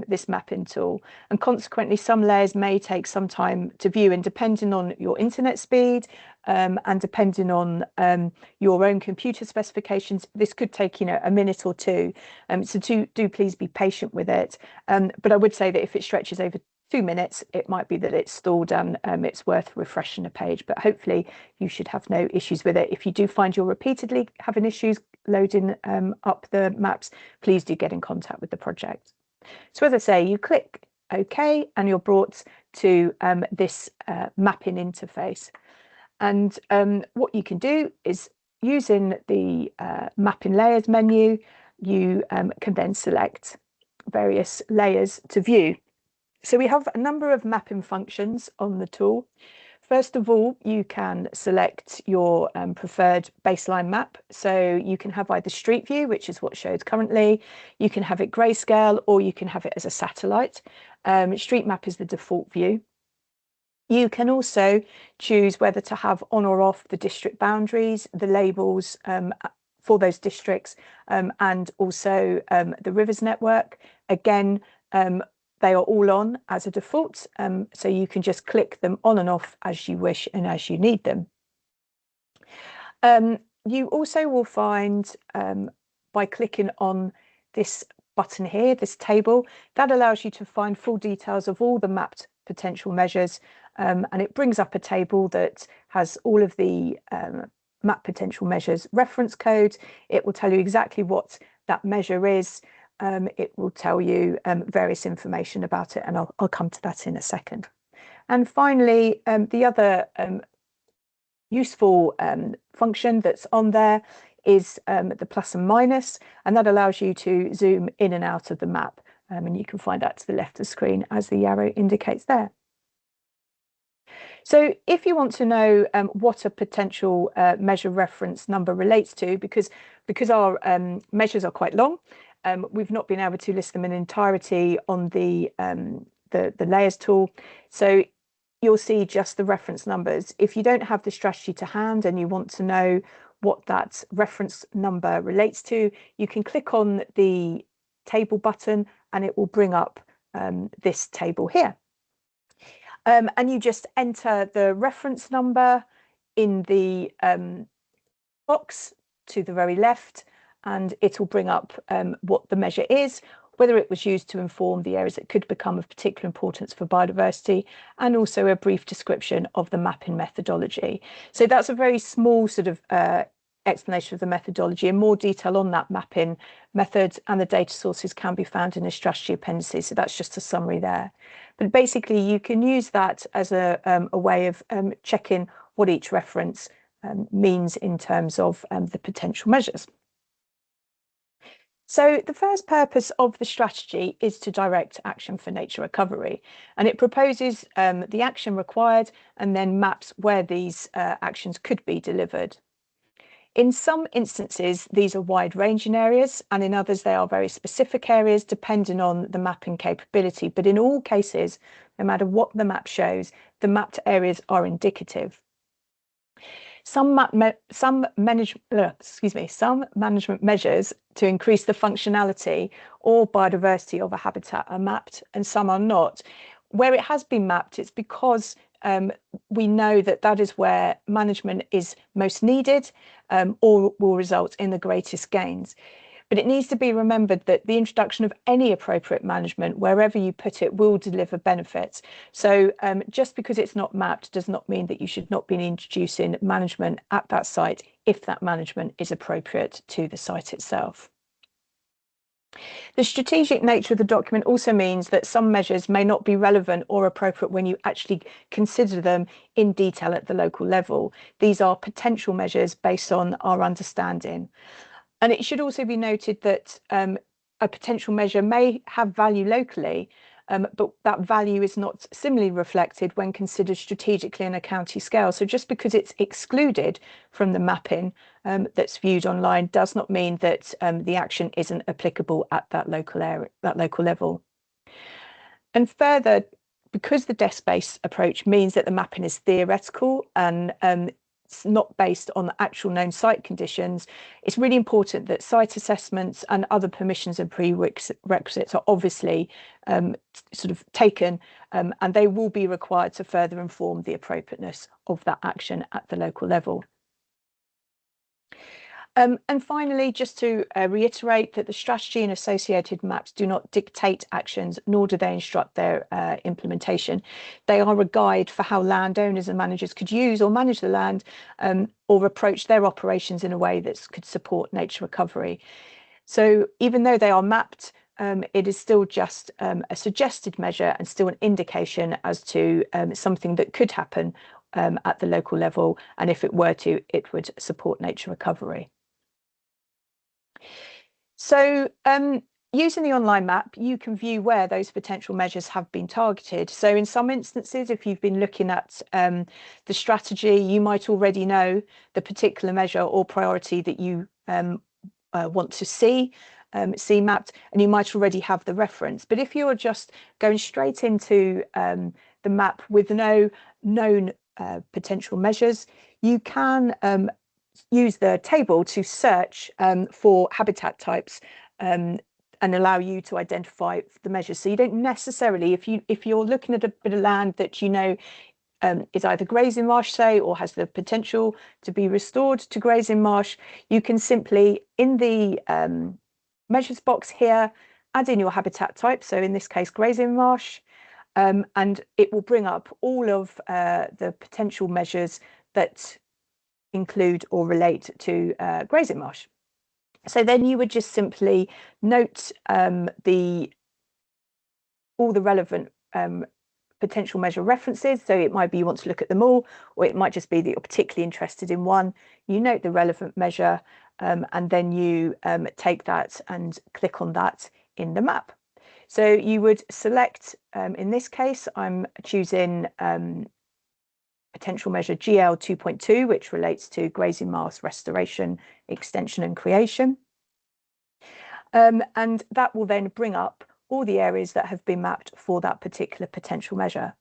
Speaker 1: this mapping tool, and consequently some layers may take some time to view, and depending on your internet speed and depending on your own computer specifications, this could take a minute or two. So do please be patient with it, but I would say that if it stretches over 2 minutes, it might be that it's stalled and it's worth refreshing a page, but hopefully you should have no issues with it. If you do find you're repeatedly having issues loading up the maps, please do get in contact with the project. So as I say, you click OK, and you're brought to this mapping interface. And what you can do is, using the mapping layers menu, you can then select various layers to view. So we have a number of mapping functions on the tool. First of all, you can select your preferred baseline map. So you can have either street view, which is what shows currently, you can have it grayscale, or you can have it as a satellite. Street map is the default view. You can also choose whether to have on or off the district boundaries, the labels for those districts, and also the rivers network. Again, they are all on as a default, so you can just click them on and off as you wish and as you need them. You also will find, by clicking on this button here, this table, that allows you to find full details of all the mapped potential measures, and it brings up a table that has all of the map potential measures reference codes. It will tell you exactly what that measure is. It will tell you various information about it, and I'll come to that in a second. And finally, the other useful function that's on there is the plus and minus, and that allows you to zoom in and out of the map, and you can find that to the left of the screen as the arrow indicates there. So if you want to know what a potential measure reference number relates to, because our measures are quite long, we've not been able to list them in entirety on the layers tool. So you'll see just the reference numbers. If you don't have the strategy to hand and you want to know what that reference number relates to, you can click on the table button and it will bring up this table here. And you just enter the reference number in the box to the very left, and it will bring up what the measure is, whether it was used to inform the areas that could become of particular importance for biodiversity, and also a brief description of the mapping methodology. So that's a very small sort of explanation of the methodology, and more detail on that mapping method and the data sources can be found in the strategy appendices. So that's just a summary there. But basically, you can use that as a way of checking what each reference means in terms of the potential measures. So the first purpose of the strategy is to direct action for nature recovery, and it proposes the action required and then maps where these actions could be delivered. In some instances, these are wide-ranging areas, and in others, they are very specific areas depending on the mapping capability. But in all cases, no matter what the map shows, the mapped areas are indicative. Some management measures to increase the functionality or biodiversity of a habitat are mapped, and some are not. Where it has been mapped, it's because we know that that is where management is most needed or will result in the greatest gains. But it needs to be remembered that the introduction of any appropriate management, wherever you put it, will deliver benefits. So just because it's not mapped does not mean that you should not be introducing management at that site if that management is appropriate to the site itself. The strategic nature of the document also means that some measures may not be relevant or appropriate when you actually consider them in detail at the local level. These are potential measures based on our understanding. And it should also be noted that a potential measure may have value locally, but that value is not similarly reflected when considered strategically on a county scale. So just because it's excluded from the mapping that's viewed online does not mean that the action isn't applicable at that local area, that local level. And further, because the desk-based approach means that the mapping is theoretical and it's not based on actual known site conditions, it's really important that site assessments and other permissions and prerequisites are obviously sort of taken, and they will be required to further inform the appropriateness of that action at the local level. And finally, just to reiterate that the strategy and associated maps do not dictate actions, nor do they instruct their implementation. They are a guide for how landowners and managers could use or manage the land or approach their operations in a way that could support nature recovery. So even though they are mapped, it is still just a suggested measure and still an indication as to something that could happen at the local level. And if it were to, it would support nature recovery. So using the online map, you can view where those potential measures have been targeted. So in some instances, if you've been looking at the strategy, you might already know the particular measure or priority that you want to see mapped, and you might already have the reference. But if you're just going straight into the map with no known potential measures, you can use the table to search for habitat types and allow you to identify the measures. So you don't necessarily, if you're looking at a bit of land that you know is either grazing marsh, say, or has the potential to be restored to grazing marsh, you can simply, in the measures box here, add in your habitat type. So in this case, grazing marsh, and it will bring up all of the potential measures that include or relate to grazing marsh. So then you would just simply note all the relevant potential measure references. So it might be you want to look at them all, or it might just be that you're particularly interested in one. You note the relevant measure, and then you take that and click on that in the map. So you would select, in this case, I'm choosing potential measure GL 2.2, which relates to grazing marsh restoration, extension and creation. And that will then bring up all the areas that have been mapped for that particular potential measure.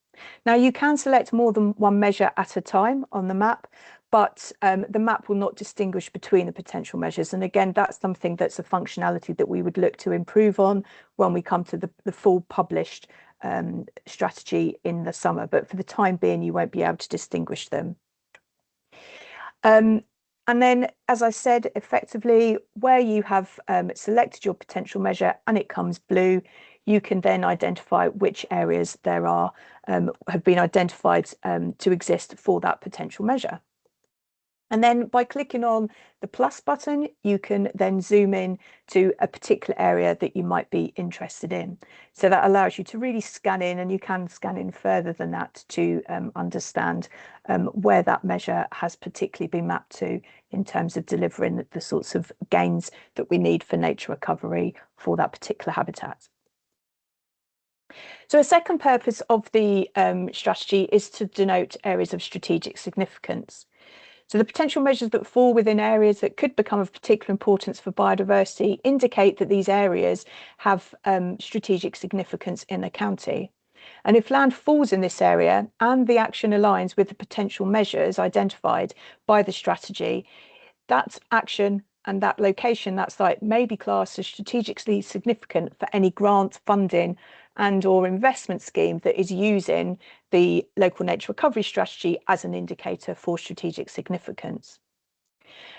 Speaker 1: Now you can select more than one measure at a time on the map, but the map will not distinguish between the potential measures. And again, that's something that's a functionality that we would look to improve on when we come to the full published strategy in the summer, but for the time being, you won't be able to distinguish them. And then, as I said, effectively, where you have selected your potential measure and it comes blue, you can then identify which areas there are have been identified to exist for that potential measure. And then by clicking on the plus button, you can then zoom in to a particular area that you might be interested in. So that allows you to really scan in, and you can scan in further than that to understand where that measure has particularly been mapped to in terms of delivering the sorts of gains that we need for nature recovery for that particular habitat. So a second purpose of the strategy is to denote areas of strategic significance. So the potential measures that fall within areas that could become of particular importance for biodiversity indicate that these areas have strategic significance in the county. And if land falls in this area and the action aligns with the potential measures identified by the strategy, that action and that location, that site, may be classed as strategically significant for any grant funding and/or investment scheme that is using the local nature recovery strategy as an indicator for strategic significance.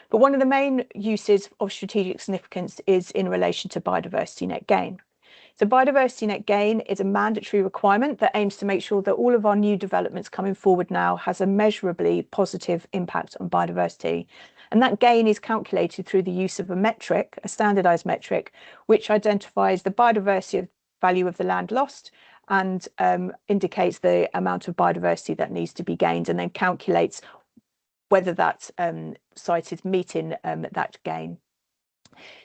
Speaker 1: But one of the main uses of strategic significance is in relation to biodiversity net gain. So biodiversity net gain is a mandatory requirement that aims to make sure that all of our new developments coming forward now has a measurably positive impact on biodiversity. And that gain is calculated through the use of a metric, a standardized metric, which identifies the biodiversity value of the land lost and indicates the amount of biodiversity that needs to be gained, and then calculates whether that site is meeting that gain.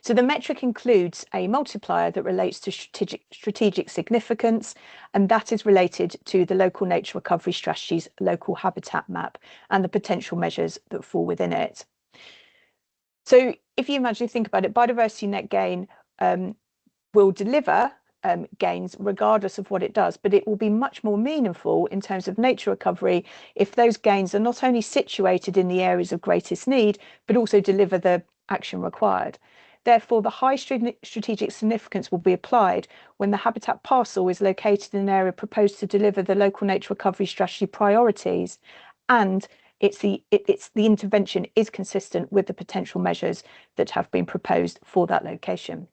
Speaker 1: So the metric includes a multiplier that relates to strategic significance, and that is related to the local nature recovery strategy's local habitat map and the potential measures that fall within it. So if you imagine, think about it, biodiversity net gain will deliver gains regardless of what it does, but it will be much more meaningful in terms of nature recovery if those gains are not only situated in the areas of greatest need, but also deliver the action required. Therefore, the high strategic significance will be applied when the habitat parcel is located in an area proposed to deliver the local nature recovery strategy priorities, and the intervention is consistent with the potential measures that have been proposed for that location.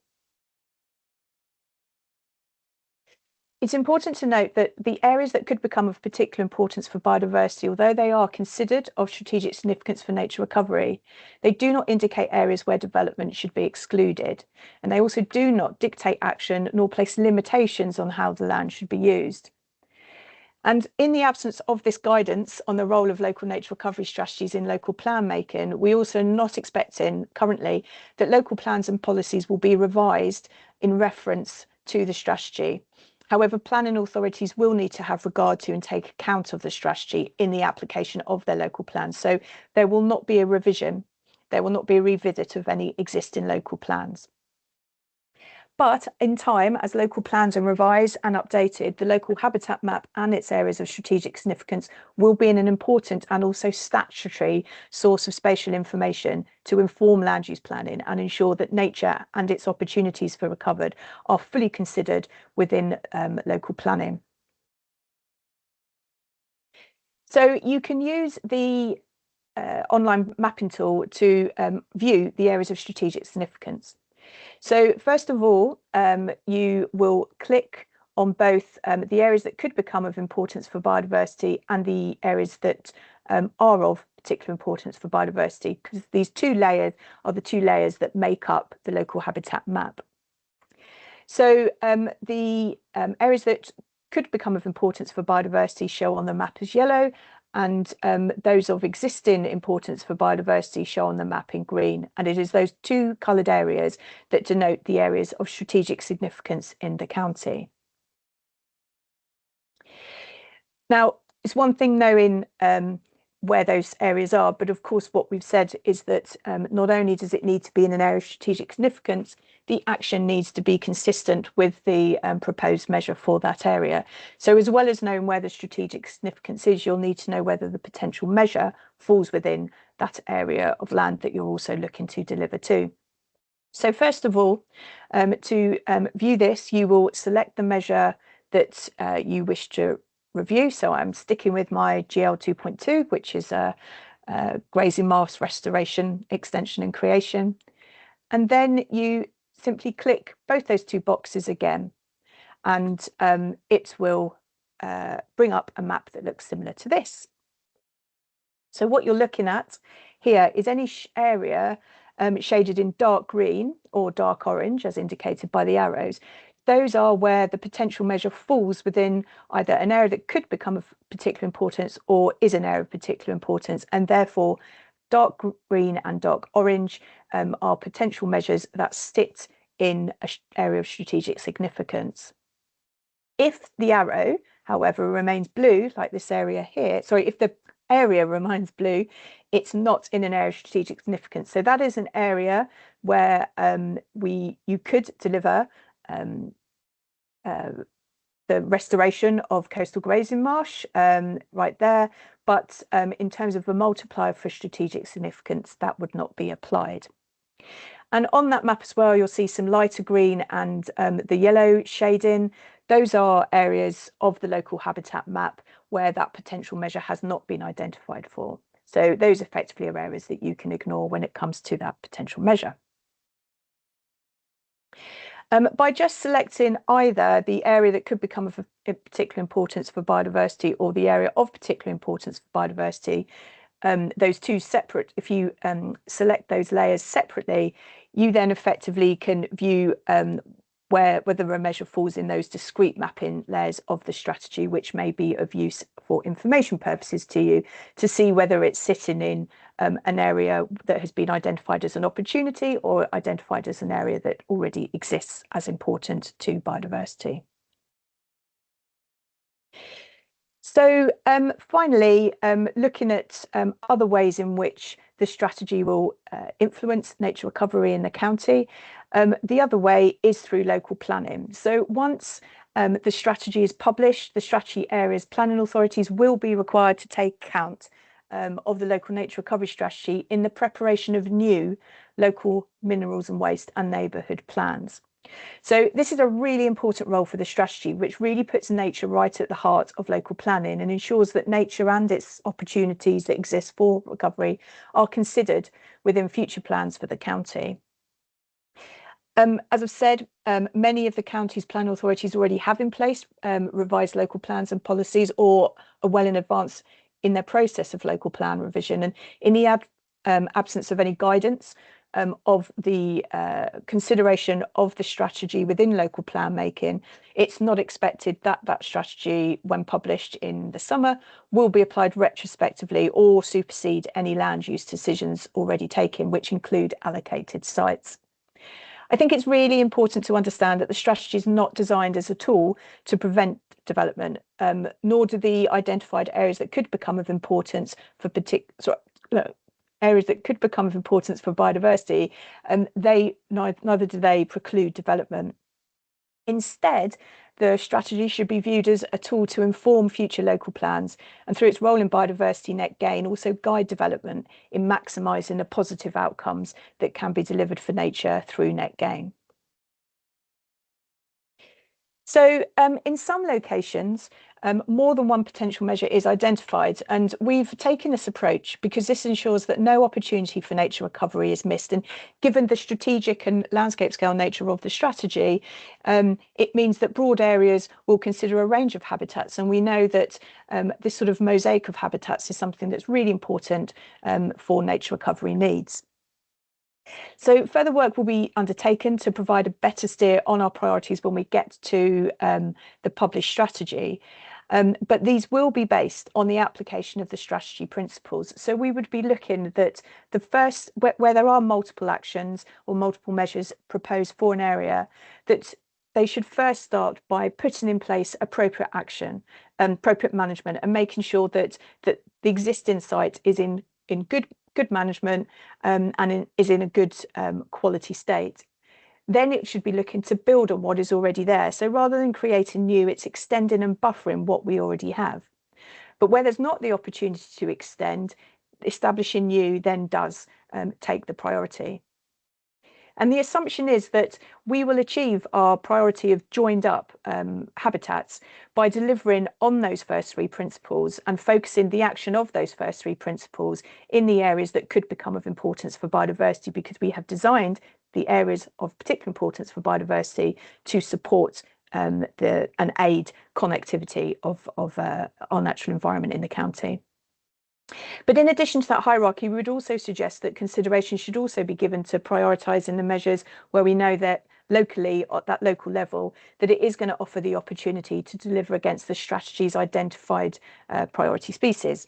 Speaker 1: It's important to note that the areas that could become of particular importance for biodiversity, although they are considered of strategic significance for nature recovery, they do not indicate areas where development should be excluded. And they also do not dictate action nor place limitations on how the land should be used. And in the absence of this guidance on the role of local nature recovery strategies in local plan making, we also are not expecting currently that local plans and policies will be revised in reference to the strategy. However, planning authorities will need to have regard to and take account of the strategy in the application of their local plans. So there will not be a revision, there will not be a revisit of any existing local plans. But in time, as local plans are revised and updated, the local habitat map and its areas of strategic significance will be an important and also statutory source of spatial information to inform land use planning and ensure that nature and its opportunities for recovery are fully considered within local planning. So you can use the online mapping tool to view the areas of strategic significance. So first of all, you will click on both the areas that could become of importance for biodiversity and the areas that are of particular importance for biodiversity, because these two layers are the two layers that make up the local habitat map. So the areas that could become of importance for biodiversity show on the map as yellow, and those of existing importance for biodiversity show on the map in green. And it is those two coloured areas that denote the areas of strategic significance in the county. Now, it's one thing knowing where those areas are, but of course what we've said is that not only does it need to be in an area of strategic significance, the action needs to be consistent with the proposed measure for that area. So as well as knowing where the strategic significance is, you'll need to know whether the potential measure falls within that area of land that you're also looking to deliver to. So first of all, to view this, you will select the measure that you wish to review. So I'm sticking with my GL 2.2, which is a grazing mass restoration, extension and creation. And then you simply click both those two boxes again, and it will bring up a map that looks similar to this. So what you're looking at here is any area shaded in dark green or dark orange, as indicated by the arrows. Those are where the potential measure falls within either an area that could become of particular importance or is an area of particular importance, and therefore dark green and dark orange are potential measures that sit in an area of strategic significance. If the arrow, however, remains blue, like this area here, if the area remains blue, it's not in an area of strategic significance. So that is an area where you could deliver the restoration of coastal grazing marsh right there, but in terms of the multiplier for strategic significance, that would not be applied. And on that map as well, you'll see some lighter green and the yellow shading. Those are areas of the local habitat map where that potential measure has not been identified for. So those effectively are areas that you can ignore when it comes to that potential measure. By just selecting either the area that could become of particular importance for biodiversity or the area of particular importance for biodiversity, those two separate, if you select those layers separately, you then effectively can view whether a measure falls in those discrete mapping layers of the strategy, which may be of use for information purposes to you, to see whether it's sitting in an area that has been identified as an opportunity or identified as an area that already exists as important to biodiversity. So finally, looking at other ways in which the strategy will influence nature recovery in the county, the other way is through local planning. So once the strategy is published, the strategy areas planning authorities will be required to take account of the local nature recovery strategy in the preparation of new local minerals and waste and neighbourhood plans. So this is a really important role for the strategy, which really puts nature right at the heart of local planning and ensures that nature and its opportunities that exist for recovery are considered within future plans for the county. As I've said, many of the county's planning authorities already have in place revised local plans and policies or are well in advance in their process of local plan revision. And in the absence of any guidance of the consideration of the strategy within local plan making, it's not expected that that strategy, when published in the summer, will be applied retrospectively or supersede any land use decisions already taken, which include allocated sites. I think it's really important to understand that the strategy is not designed as a tool to prevent development, nor do the identified areas that could become of importance for areas that could become of importance for biodiversity, neither do they preclude development. Instead, the strategy should be viewed as a tool to inform future local plans and, through its role in biodiversity net gain, also guide development in maximising the positive outcomes that can be delivered for nature through net gain. So in some locations, more than one potential measure is identified, and we've taken this approach because this ensures that no opportunity for nature recovery is missed. And given the strategic and landscape scale nature of the strategy, it means that broad areas will consider a range of habitats. And we know that this sort of mosaic of habitats is something that's really important for nature recovery needs. So further work will be undertaken to provide a better steer on our priorities when we get to the published strategy. But these will be based on the application of the strategy principles. So we would be looking that the first, where there are multiple actions or multiple measures proposed for an area, that they should first start by putting in place appropriate action and appropriate management and making sure that the existing site is in good management and is in a good quality state. Then it should be looking to build on what is already there. So rather than creating new, it's extending and buffering what we already have. But where there's not the opportunity to extend, establishing new then does take the priority. And the assumption is that we will achieve our priority of joined up habitats by delivering on those first three principles and focusing the action of those first three principles in the areas that could become of importance for biodiversity, because we have designed the areas of particular importance for biodiversity to support and aid connectivity of our natural environment in the county. But in addition to that hierarchy, we would also suggest that consideration should also be given to prioritising the measures where we know that locally, at that local level, that it is going to offer the opportunity to deliver against the strategy's identified priority species.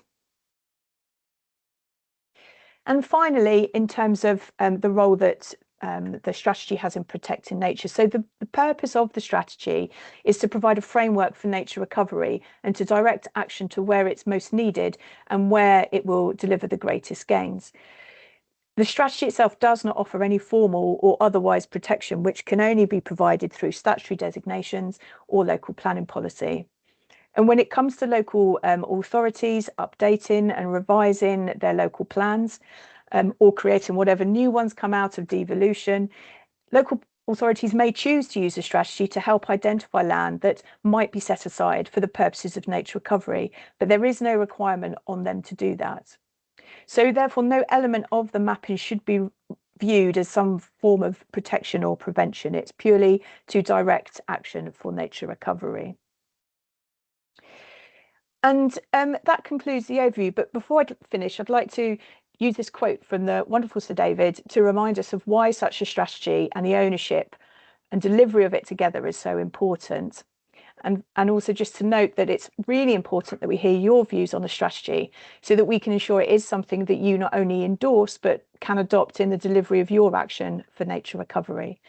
Speaker 1: And finally, in terms of the role that the strategy has in protecting nature. So the purpose of the strategy is to provide a framework for nature recovery and to direct action to where it's most needed and where it will deliver the greatest gains. The strategy itself does not offer any formal or otherwise protection, which can only be provided through statutory designations or local planning policy. And when it comes to local authorities updating and revising their local plans or creating whatever new ones come out of devolution, local authorities may choose to use a strategy to help identify land that might be set aside for the purposes of nature recovery, but there is no requirement on them to do that. So therefore, no element of the mapping should be viewed as some form of protection or prevention. It's purely to direct action for nature recovery. And that concludes the overview. But before I finish, I'd like to use this quote from the wonderful Sir David to remind us of why such a strategy and the ownership and delivery of it together is so important. And also just to note that it's really important that we hear your views on the strategy so that we can ensure it is something that you not only endorse, but can adopt in the delivery of your action for nature recovery.